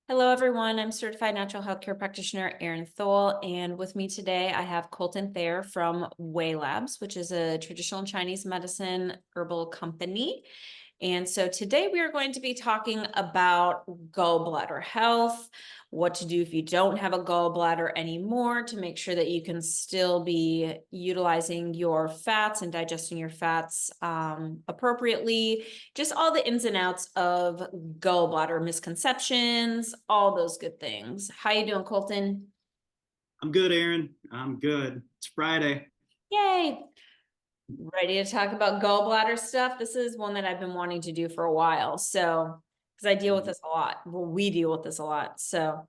Hello, everyone. I'm certified natural healthcare practitioner Erin Thole, and with me today I have Colton Thayer from Way Labs, which is a traditional Chinese medicine herbal company. And so today we are going to be talking about gallbladder health, what to do if you don't have a gallbladder anymore to make sure that you can still be utilizing your fats and digesting your fats appropriately, just all the ins and outs of gallbladder misconceptions, all those good things. How you doing, Colton? I'm good, Erin. I'm good. It's Friday. Yay! Ready to talk about gallbladder stuff? This is one that I've been wanting to do for a while. So, because I deal with this a lot. Well, we deal with this a lot. So,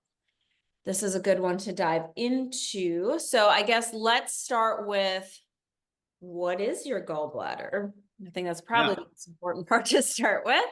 this is a good one to dive into. So, I guess let's start with what is your gallbladder? I think that's probably Yeah. the most important part to start with.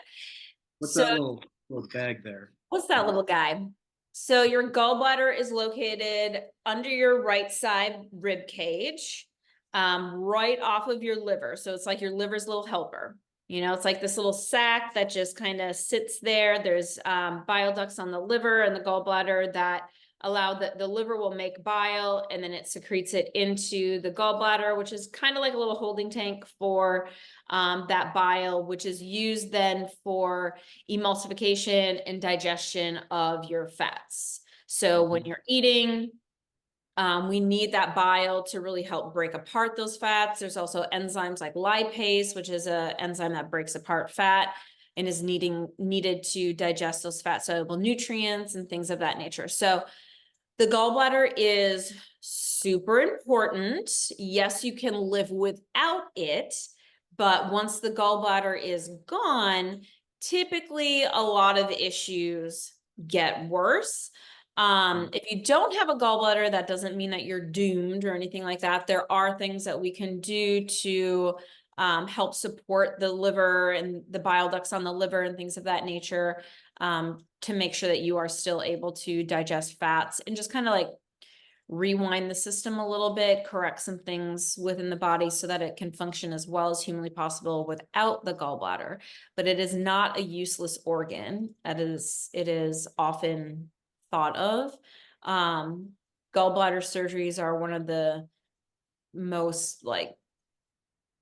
What's So, that little bag there? what's that little guy? So, your gallbladder is located under your right side rib cage, right off of your liver. So, it's like your liver's little helper. It's like this little sac that just kind of sits there. There's bile ducts on the liver and the gallbladder that allow the liver will make bile and then it secretes it into the gallbladder, which is kind of like a little holding tank for that bile, which is used then for emulsification and digestion of your fats. So when you're eating, we need that bile to really help break apart those fats. There's also enzymes like lipase, which is an enzyme that breaks apart fat and is needed to digest those fat soluble nutrients and things of that nature. So the gallbladder is super important. Yes, you can live without it, but once the gallbladder is gone, typically a lot of issues get worse. If you don't have a gallbladder, that doesn't mean that you're doomed or anything like that. There are things that we can do to help support the liver and the bile ducts on the liver and things of that nature, to make sure that you are still able to digest fats and just kind of like rewind the system a little bit, correct some things within the body so that it can function as well as humanly possible without the gallbladder. But it is not a useless organ. It is often thought of. Gallbladder surgeries are one of the most like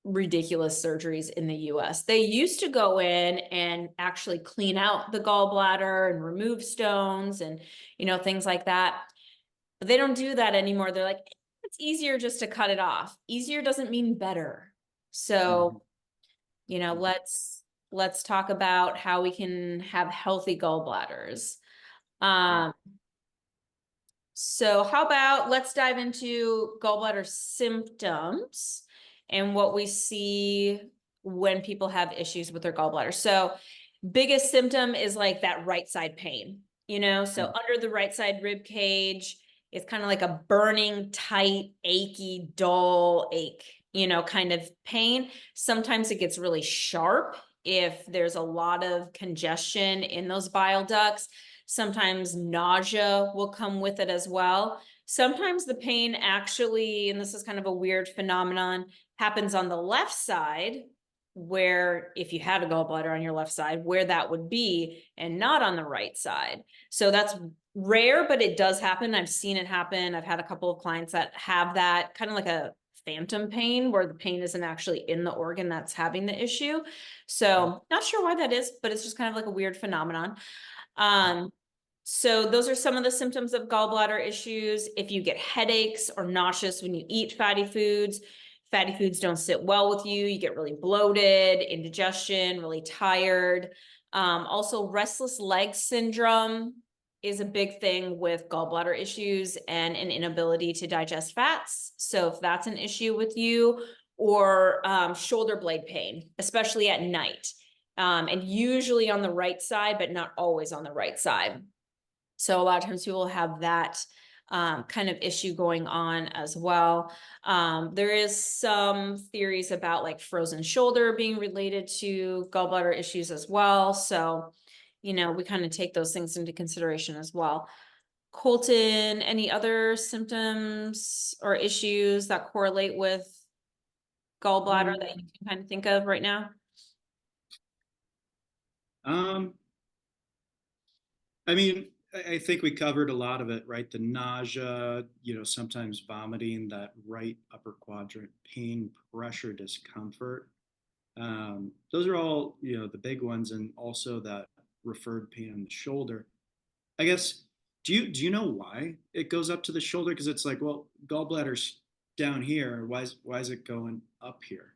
ridiculous surgeries in the US. They used to go in and actually clean out the gallbladder and remove stones and things like that. But they don't do that anymore. They're like, it's easier just to cut it off. Easier doesn't mean better. So, let's talk about how we can have healthy gallbladders. Um, so how about let's dive into gallbladder symptoms and what we see when people have issues with their gallbladder. So biggest symptom is like that right side pain, so under the right side rib cage, it's kind of like a burning, tight, achy, dull ache, kind of pain. Sometimes it gets really sharp if there's a lot of congestion in those bile ducts. Sometimes nausea will come with it as well. Sometimes the pain actually, and this is kind of a weird phenomenon, happens on the left side, where if you had a gallbladder on your left side, where that would be, and not on the right side. So that's rare, but it does happen. I've seen it happen. I've had a couple of clients that have that kind of like a phantom pain where the pain isn't actually in the organ that's having the issue. So not sure why that is, but it's just kind of like a weird phenomenon. So those are some of the symptoms of gallbladder issues. If you get headaches or nauseous when you eat fatty foods don't sit well with you. You get really bloated, indigestion, really tired. Also, restless leg syndrome is a big thing with gallbladder issues and an inability to digest fats. So if that's an issue with you, or shoulder blade pain, especially at night, and usually on the right side, but not always on the right side. So a lot of times people have that kind of issue going on as well. There is some theories about like frozen shoulder being related to gallbladder issues as well. So, we kind of take those things into consideration as well. Colton, any other symptoms or issues that correlate with gallbladder that you can kind of think of right now? Um, I mean, I think we covered a lot of it, right? The nausea, sometimes vomiting, that right upper quadrant, pain, pressure, discomfort. Those are all, the big ones, and also that referred pain on the shoulder. I guess, do you know why it goes up to the shoulder? Because it's like, well, gallbladder's down here. Why is it going up here?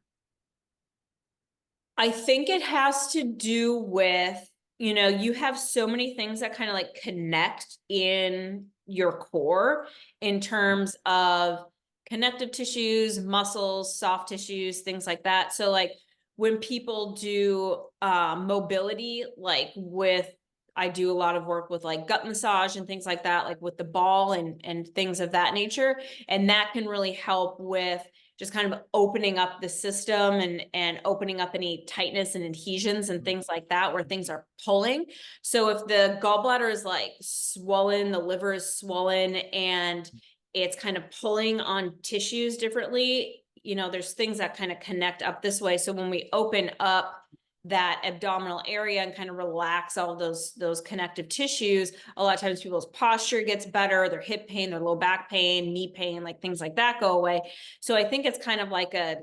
I think it has to do with, you have so many things that kind of like connect in your core in terms of connective tissues, muscles, soft tissues, things like that. So like when people do mobility, like with I do a lot of work with like gut massage and things like that, like with the ball and things of that nature. And that can really help with just kind of opening up the system and opening up any tightness and adhesions and things like that where things are pulling. So if the gallbladder is like swollen, the liver is swollen, and it's kind of pulling on tissues differently, there's things that kind of connect up this way. So when we open up that abdominal area and kind of relax all those connective tissues, a lot of times people's posture gets better, their hip pain, their low back pain, knee pain, like things like that go away. So I think it's kind of like a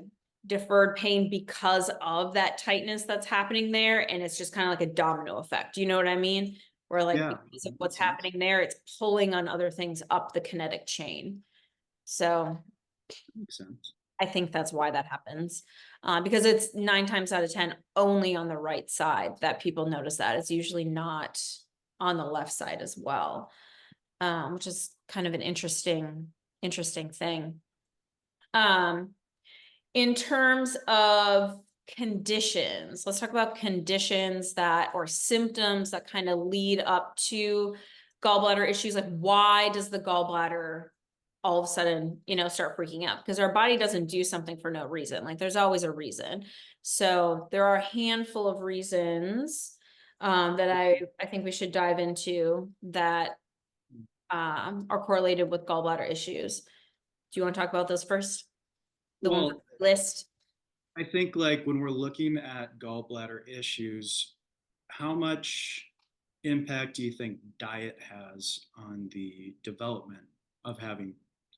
deferred pain because of that tightness that's happening there, and it's just kind of like a domino effect. You know what I mean? Where like Yeah, because of that what's makes sense. happening there, it's pulling on other things up the kinetic chain. So Makes sense. I think that's why that happens. Because it's 9 times out of 10 only on the right side that people notice that. It's usually not on the left side as well, which is kind of an interesting thing. In terms of conditions, let's talk about conditions or symptoms that kind of lead up to gallbladder issues. Like, why does the gallbladder all of a sudden, start freaking out? Because our body doesn't do something for no reason. Like, there's always a reason. So there are a handful of reasons that I think we should dive into that are correlated with gallbladder issues. Do you want to talk about those first? The ones on Well, the list? I think like when we're looking at gallbladder issues, how much impact do you think diet has on the development of having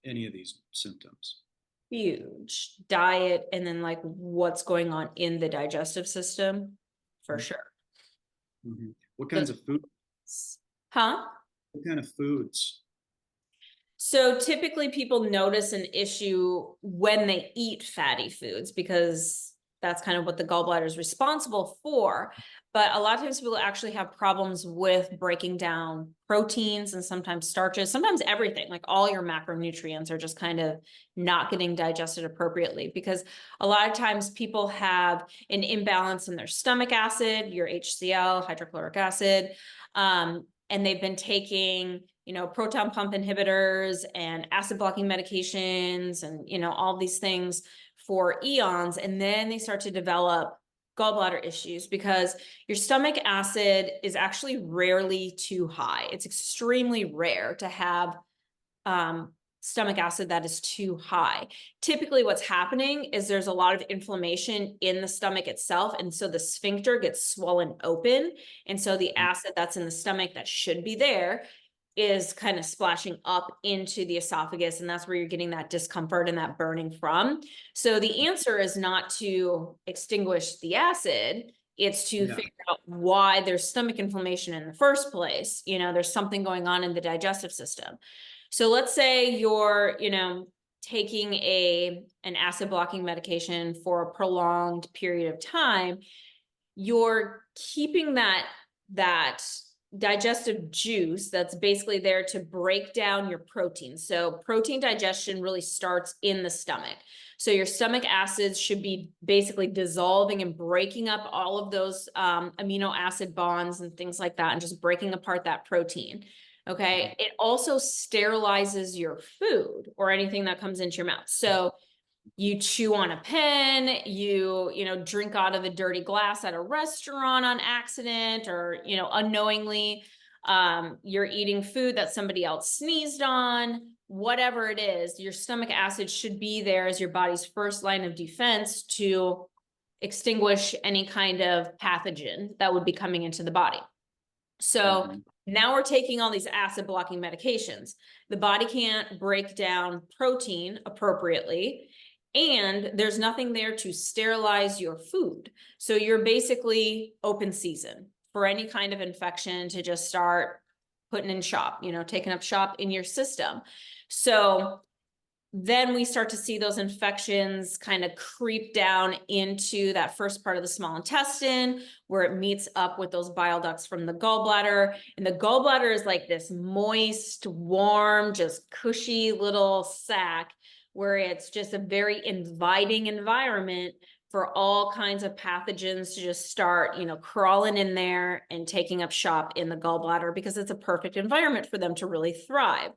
any of these symptoms? Huge diet, and then like what's going on in the digestive system for sure. Mm-hmm. What So, kinds of food? huh? What kind of foods? So typically people notice an issue when they eat fatty foods because that's kind of what the gallbladder is responsible for. But a lot of times people actually have problems with breaking down proteins and sometimes starches, sometimes everything, like all your macronutrients are just kind of not getting digested appropriately because a lot of times people have an imbalance in their stomach acid, your HCl, hydrochloric acid, and they've been taking proton pump inhibitors and acid blocking medications and all these things for eons, and then they start to develop gallbladder issues because your stomach acid is actually rarely too high. It's extremely rare to have stomach acid that is too high. Typically what's happening is there's a lot of inflammation in the stomach itself, and so the sphincter gets swollen open, and so the acid that's in the stomach that should be there is kind of splashing up into the esophagus, and that's where you're getting that discomfort and that burning from. So the answer is not to extinguish the acid, it's to Yeah. figure out why there's stomach inflammation in the first place. There's something going on in the digestive system. So let's say you're, taking an acid blocking medication for a prolonged period of time, you're keeping that digestive juice that's basically there to break down your protein. So protein digestion really starts in the stomach. So your stomach acids should be basically dissolving and breaking up all of those amino acid bonds and things like that, and just breaking apart that protein. Okay. It also sterilizes your food or anything that comes into your mouth. So you chew on a pen, you drink out of a dirty glass at a restaurant on accident, or unknowingly you're eating food that somebody else sneezed on. Whatever it is, your stomach acid should be there as your body's first line of defense to extinguish any kind of pathogen that would be coming into the body. So Mhm. Now we're taking all these acid blocking medications. The body can't break down protein appropriately, and there's nothing there to sterilize your food. So you're basically open season for any kind of infection to just start putting in shop, taking up shop in your system. So then we start to see those infections kind of creep down into that first part of the small intestine where it meets up with those bile ducts from the gallbladder. And the gallbladder is like this moist, warm, just cushy little sac where it's just a very inviting environment for all kinds of pathogens to just start, crawling in there and taking up shop in the gallbladder because it's a perfect environment for them to really thrive.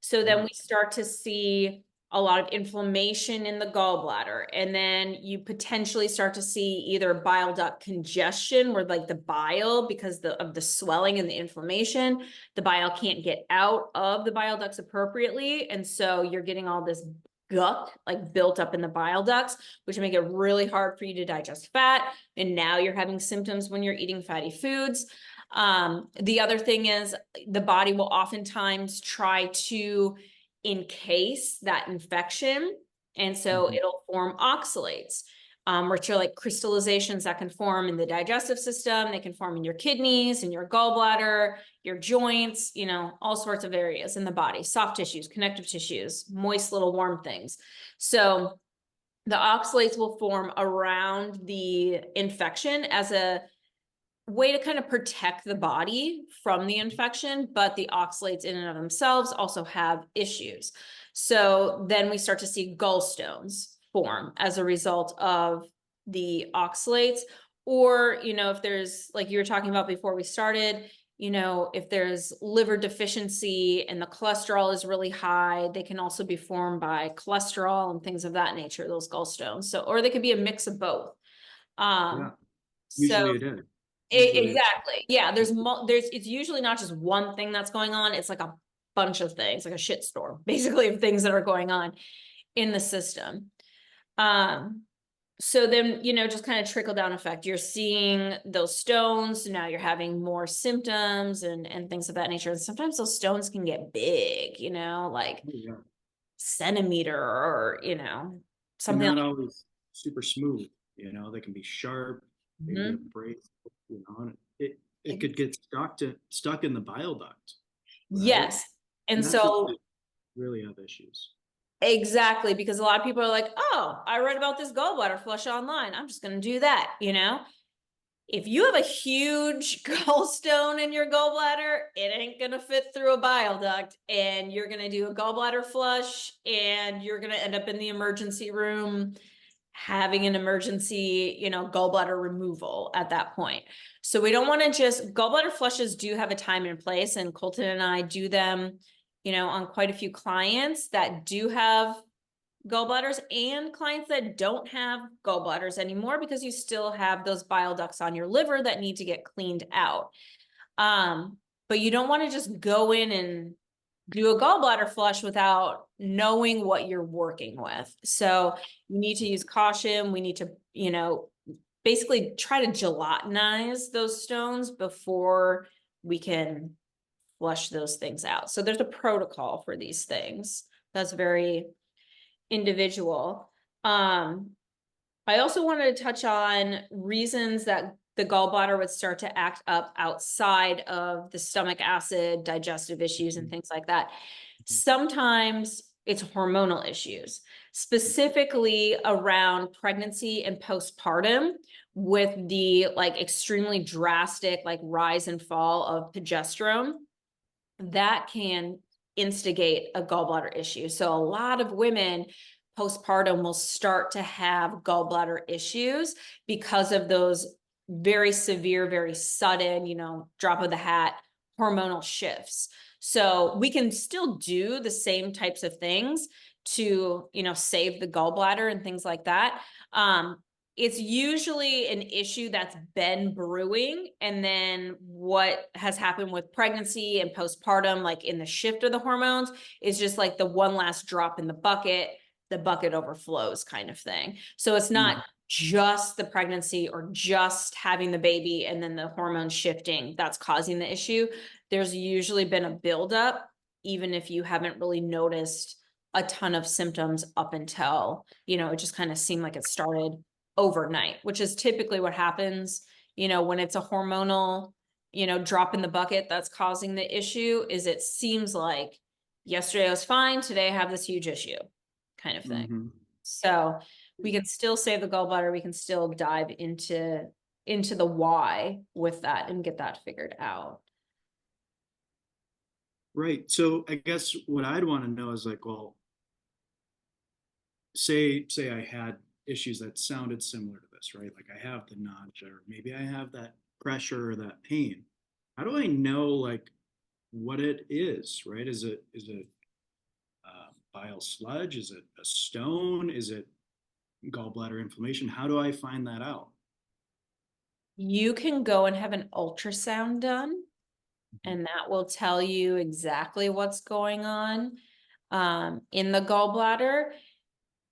So then we start to see a lot of inflammation in the gallbladder. And then you potentially start to see either bile duct congestion where like the bile, because of the swelling and the inflammation, the bile can't get out of the bile ducts appropriately. And so you're getting all this guck like built up in the bile ducts, which make it really hard for you to digest fat. And now you're having symptoms when you're eating fatty foods. The other thing is the body will oftentimes try to encase that infection. And so it'll form oxalates, which are like crystallizations that can form in the digestive system. They can form in your kidneys, in your gallbladder, your joints, all sorts of areas in the body, soft tissues, connective tissues, moist little warm things. So the oxalates will form around the infection as a way to kind of protect the body from the infection, but the oxalates in and of themselves also have issues. So then we start to see gallstones form as a result of the oxalates, or, if there's, like you were talking about before we started, if there's liver deficiency and the cholesterol is really high, they can also be formed by cholesterol and things of that nature, those gallstones. So, or they could be a mix of both. Yeah, usually it is. Exactly. Yeah. It's usually not just one thing that's going on. It's like a bunch of things, like a shit storm, basically, of things that are going on in the system. So then, just kind of trickle down effect. You're seeing those stones. Now you're having more symptoms and things of that nature. And sometimes those stones can get big, like centimeter or, something not like always super smooth, they can be sharp, maybe abrasive, and it could get stuck in the bile duct, right? yes. And that's what so really have issues. exactly, because a lot of people are like, oh, I read about this gallbladder flush online. I'm just going to do that. If you have a huge gallstone in your gallbladder, it ain't going to fit through a bile duct, and you're going to do a gallbladder flush, and you're going to end up in the emergency room having an emergency, gallbladder removal at that point. So we don't want to gallbladder flushes do have a time and place, and Colton and I do them, on quite a few clients that do have gallbladders and clients that don't have gallbladders anymore, because you still have those bile ducts on your liver that need to get cleaned out. But you don't want to just go in and do a gallbladder flush without knowing what you're working with. So you need to use caution. We need to, basically try to gelatinize those stones before we can flush those things out. So there's a protocol for these things that's very individual. I also wanted to touch on reasons that the gallbladder would start to act up outside of the stomach acid, digestive issues, and things like that. Sometimes it's hormonal issues, specifically around pregnancy and postpartum, with the like extremely drastic like rise and fall of progesterone that can instigate a gallbladder issue. So a lot of women postpartum will start to have gallbladder issues because of those very severe, very sudden, drop of the hat hormonal shifts. So we can still do the same types of things to, save the gallbladder and things like that. It's usually an issue that's been brewing, and then what has happened with pregnancy and postpartum, like in the shift of the hormones, is just like the one last drop in the bucket overflows kind of thing. So it's not just the pregnancy or just having the baby and then the hormone shifting that's causing the issue. there's usually been a buildup, even if you haven't really noticed a ton of symptoms up until, it just kind of seemed like it started overnight, which is typically what happens, when it's a hormonal, drop in the bucket that's causing the issue. Is it seems like yesterday I was fine, today I have this huge issue kind of thing. Mm-hmm. So we can still save the gallbladder. We can still dive into the why with that and get that figured out. Right. So I guess what I'd want to know is like, well, say I had issues that sounded similar to this, right? Like I have the nausea, or maybe I have that pressure or that pain. How do I know like what it is, right? Is it bile sludge? Is it a stone? Is it gallbladder inflammation? How do I find that out? You can go and have an ultrasound done, and that will tell you exactly what's going on in the gallbladder.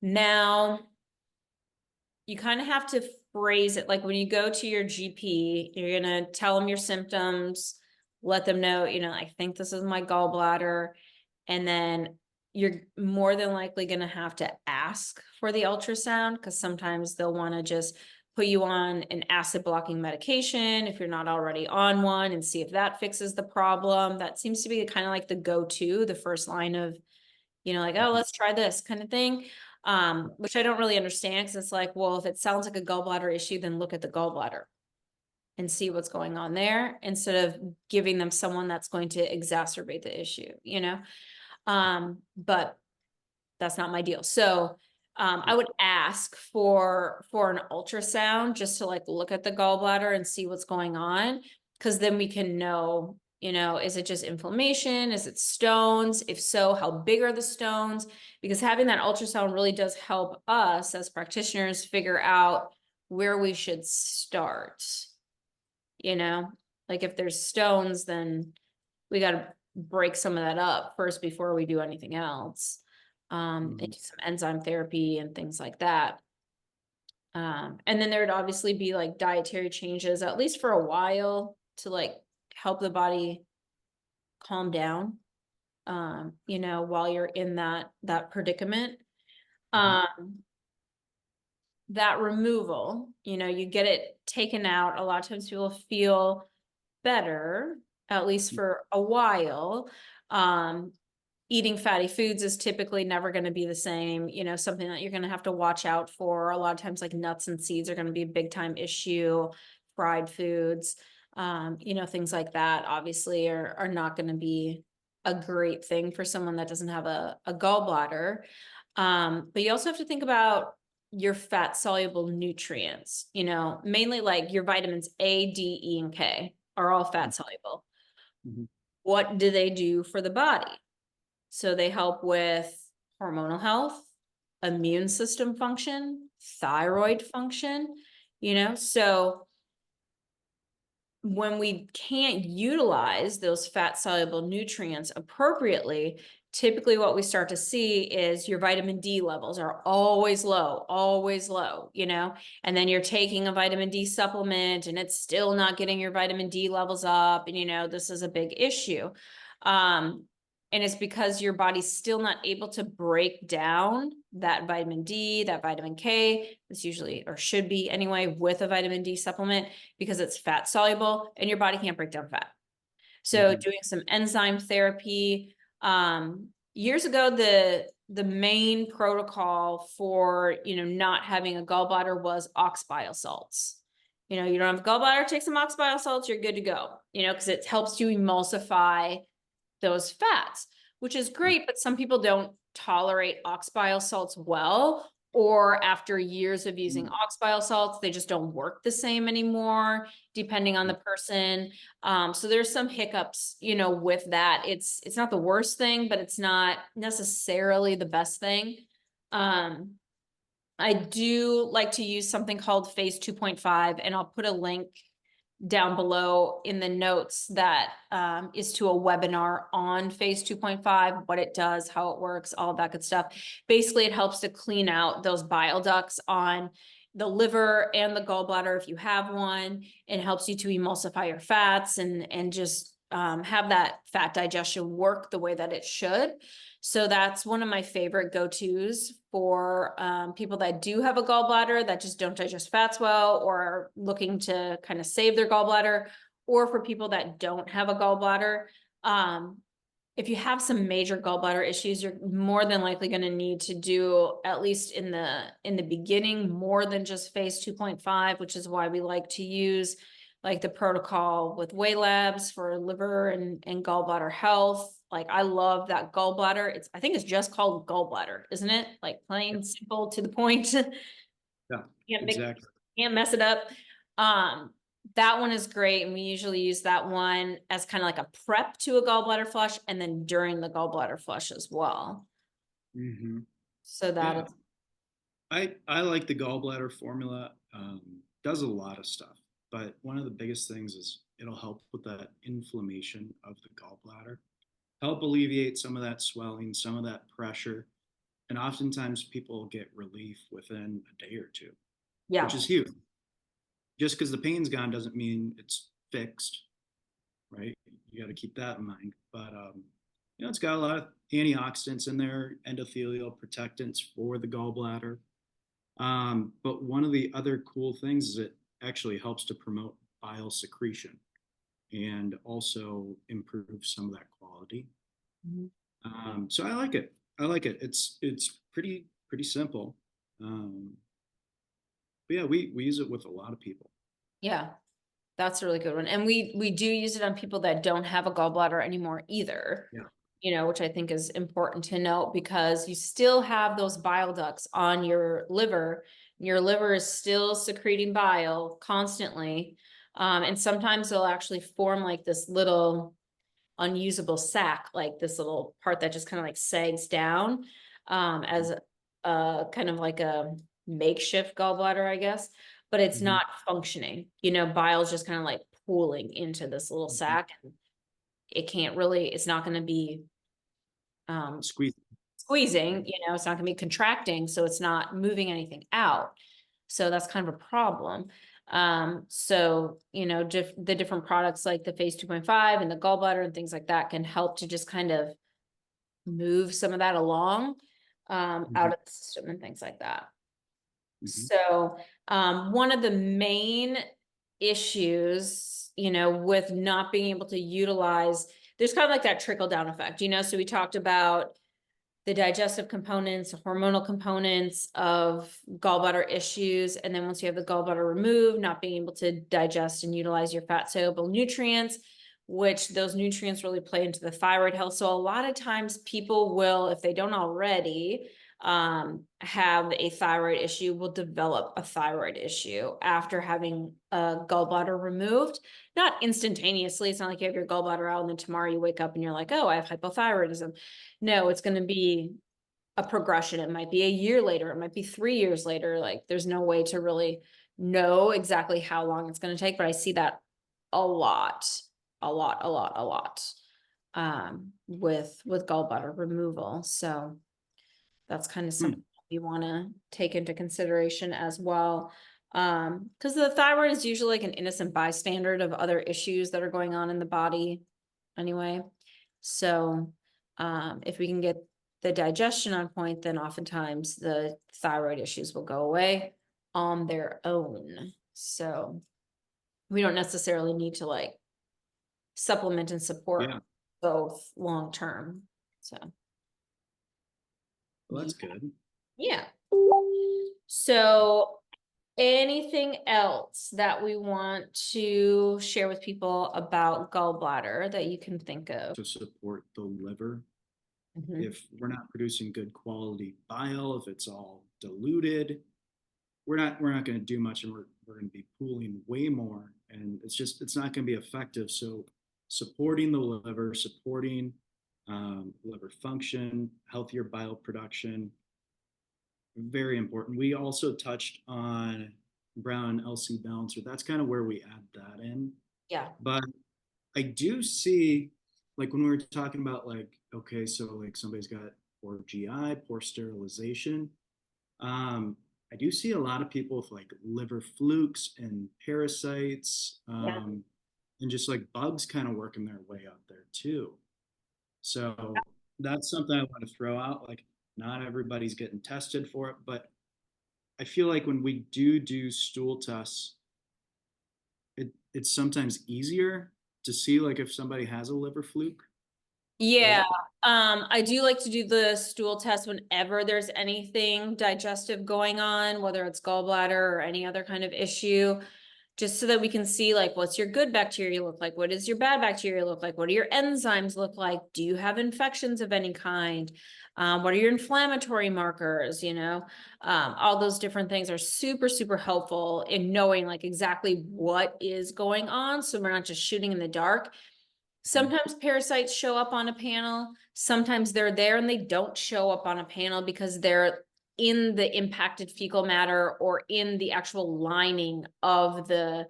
Now, you kind of have to phrase it like when you go to your GP, you're going to tell them your symptoms, let them know, I think this is my gallbladder. And then you're more than likely going to have to ask for the ultrasound, because sometimes they'll want to just put you on an acid blocking medication if you're not already on one, and see if that fixes the problem. That seems to be kind of like the go-to, the first line of, like, oh, let's try this kind of thing. Which I don't really understand, because it's like, well, if it sounds like a gallbladder issue, then look at the gallbladder and see what's going on there, instead of giving them someone that's going to exacerbate the issue, but that's not my deal. So I would ask for an ultrasound just to like look at the gallbladder and see what's going on, because then we can know, is it just inflammation? Is it stones? If so, how big are the stones? Because having that ultrasound really does help us as practitioners figure out where we should start. Like if there's stones, then we got to break some of that up first before we do anything else. And do some enzyme therapy and things like that. And then there would obviously be like dietary changes, at least for a while, to like help the body calm down, while you're in that predicament. That removal, you get it taken out. A lot of times people feel better, at least for a while. Eating fatty foods is typically never going to be the same, something that you're going to have to watch out for. A lot of times like nuts and seeds are going to be a big time issue. Fried foods, things like that obviously are not going to be a great thing for someone that doesn't have a gallbladder. But you also have to think about your fat soluble nutrients, mainly like your vitamins A, D, E, and K are all fat soluble. What do they do for the body? So they help with hormonal health, immune system function, thyroid function, so when we can't utilize those fat soluble nutrients appropriately, typically what we start to see is your vitamin D levels are always low, and then you're taking a vitamin D supplement and it's still not getting your vitamin D levels up. And, this is a big issue. And it's because your body's still not able to break down that vitamin D, that vitamin K. It's usually, or should be anyway, with a vitamin D supplement, because it's fat soluble and your body can't break down fat. So doing some enzyme therapy. Years ago, the main protocol for, not having a gallbladder was ox bile salts. You don't have a gallbladder, take some ox bile salts, you're good to go, because it helps to emulsify those fats, which is great, but some people don't tolerate ox bile salts well, or after years of using ox bile salts, they just don't work the same anymore, depending on the person. So there's some hiccups, with that. It's not the worst thing, but it's not necessarily the best thing. I do like to use something called phase 2.5, and I'll put a link down below in the notes that is to a webinar on phase 2.5, what it does, how it works, all of that good stuff. Basically, it helps to clean out those bile ducts on the liver and the gallbladder if you have one. It helps you to emulsify your fats and just have that fat digestion work the way that it should. So that's one of my favorite go-tos for people that do have a gallbladder that just don't digest fats well, or are looking to kind of save their gallbladder, or for people that don't have a gallbladder. If you have some major gallbladder issues, you're more than likely going to need to do, at least in the beginning, more than just phase 2.5, which is why we like to use like the protocol with Way Labs for liver and gallbladder health. Like, I love that gallbladder. I think it's just called gallbladder, isn't it? Like, plain, simple, to the point. Yeah, exactly. Can't mess it up. That one is great, and we usually use that one as kind of like a prep to a gallbladder flush, and then during the gallbladder flush as well. Mm-hmm. So that is, I like the gallbladder formula. Does a lot of stuff, but one of the biggest things is it'll help with that inflammation of the gallbladder, help alleviate some of that swelling, some of that pressure, and oftentimes people get relief within a day or two, yeah, which is huge. Just because the pain's gone doesn't mean it's fixed, right? You got to keep that in mind. But it's got a lot of antioxidants in there, endothelial protectants for the gallbladder. But one of the other cool things is it actually helps to promote bile secretion and also improve some of that quality. So I like it. I like it. It's pretty simple. But yeah, we use it with a lot of people. yeah, that's a really good one. And we do use it on people that don't have a gallbladder anymore either. Yeah. Which I think is important to note, because you still have those bile ducts on your liver. Your liver is still secreting bile constantly. And sometimes they'll actually form like this little unusable sac, like this little part that just kind of like sags down, as a kind of like a makeshift gallbladder, I guess, but it's not functioning. Bile's just kind of like pooling into this little sac. And it's not going to be Squeeze. squeezing, it's not going to be contracting, so it's not moving anything out. So that's kind of a problem. So the different products like the phase 2.5 and the gallbladder and things like that can help to just kind of move some of that along out of the system and things like that. So one of the main issues, with not being able to utilize, there's kind of like that trickle down effect, so we talked about the digestive components, hormonal components of gallbladder issues. And then once you have the gallbladder removed, not being able to digest and utilize your fat soluble nutrients, which those nutrients really play into the thyroid health. So a lot of times people will, if they don't already, have a thyroid issue, will develop a thyroid issue after having a gallbladder removed. Not instantaneously. It's not like you have your gallbladder out and then tomorrow you wake up and you're like, oh, I have hypothyroidism. No, it's going to be a progression. It might be a year later. It might be 3 years later. Like, there's no way to really know exactly how long it's going to take, but I see that a lot with gallbladder removal. So that's kind of something you want to take into consideration as well. Because the thyroid is usually like an innocent bystander of other issues that are going on in the body anyway. So if we can get the digestion on point, then oftentimes the thyroid issues will go away on their own. So we don't necessarily need to like supplement and support both long term. So Well, that's good. yeah. So anything else that we want to share with people about gallbladder that you can think of? To support the liver. If we're not producing good quality bile, if it's all diluted, we're not going to do much, and we're going to be pooling way more, and it's not going to be effective. So supporting the liver, supporting liver function, healthier bile production, very important. We also touched on Brown LC balancer. That's kind of where we add that in. Yeah. But I do see, like when we were talking about like, okay, so like somebody's got poor GI, poor sterilization. I do see a lot of people with like liver flukes and parasites. and just like bugs kind of working their way up there too. So that's something I want to throw out. Like, not everybody's getting tested for it, but I feel like when we do stool tests, it's sometimes easier to see like if somebody has a liver fluke, Yeah, right? I do like to do the stool test whenever there's anything digestive going on, whether it's gallbladder or any other kind of issue, just so that we can see like what's your good bacteria look like, what does your bad bacteria look like, what do your enzymes look like, do you have infections of any kind, what are your inflammatory markers, all those different things are super, super helpful in knowing like exactly what is going on, so we're not just shooting in the dark. Sometimes parasites show up on a panel. Sometimes they're there and they don't show up on a panel because they're in the impacted fecal matter or in the actual lining of the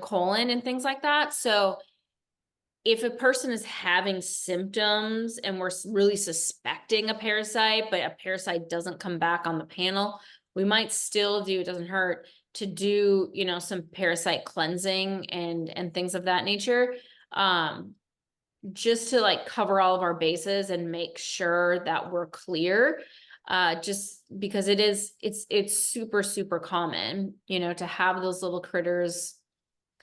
colon and things like that. So if a person is having symptoms and we're really suspecting a parasite, but a parasite doesn't come back on the panel, we might still do, it doesn't hurt to do, some parasite cleansing and things of that nature. Just to like cover all of our bases and make sure that we're clear, just because it's super, super common, to have those little critters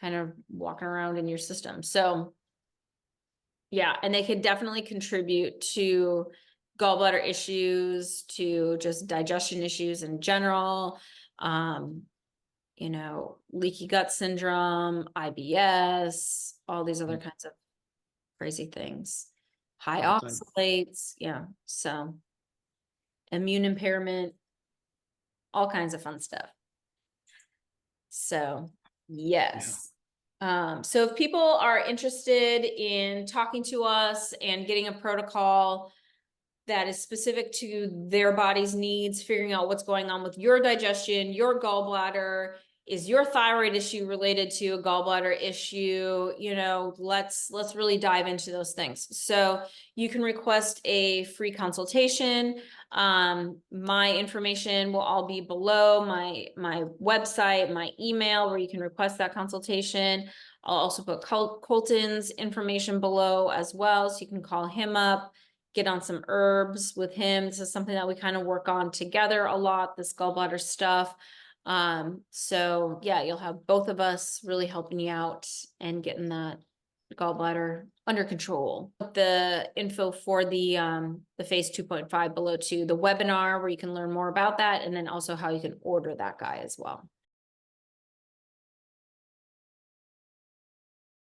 kind of walking around in your system. So yeah, and they could definitely contribute to gallbladder issues, to just digestion issues in general, leaky gut syndrome, IBS, all these other kinds of crazy things. High All type. oxalates, yeah. So immune impairment, all kinds of fun stuff. So yes. So if people are interested in talking to us and getting a protocol that is specific to their body's needs, figuring out what's going on with your digestion, your gallbladder, is your thyroid issue related to a gallbladder issue? Let's really dive into those things. So you can request a free consultation. My information will all be below, my website, my email, where you can request that consultation. I'll also put Colton's information below as well, so you can call him up, get on some herbs with him. This is something that we kind of work on together a lot, this gallbladder stuff. So yeah, you'll have both of us really helping you out and getting that gallbladder under control. The info for the phase 2.5 below too, the webinar where you can learn more about that, and then also how you can order that guy as well.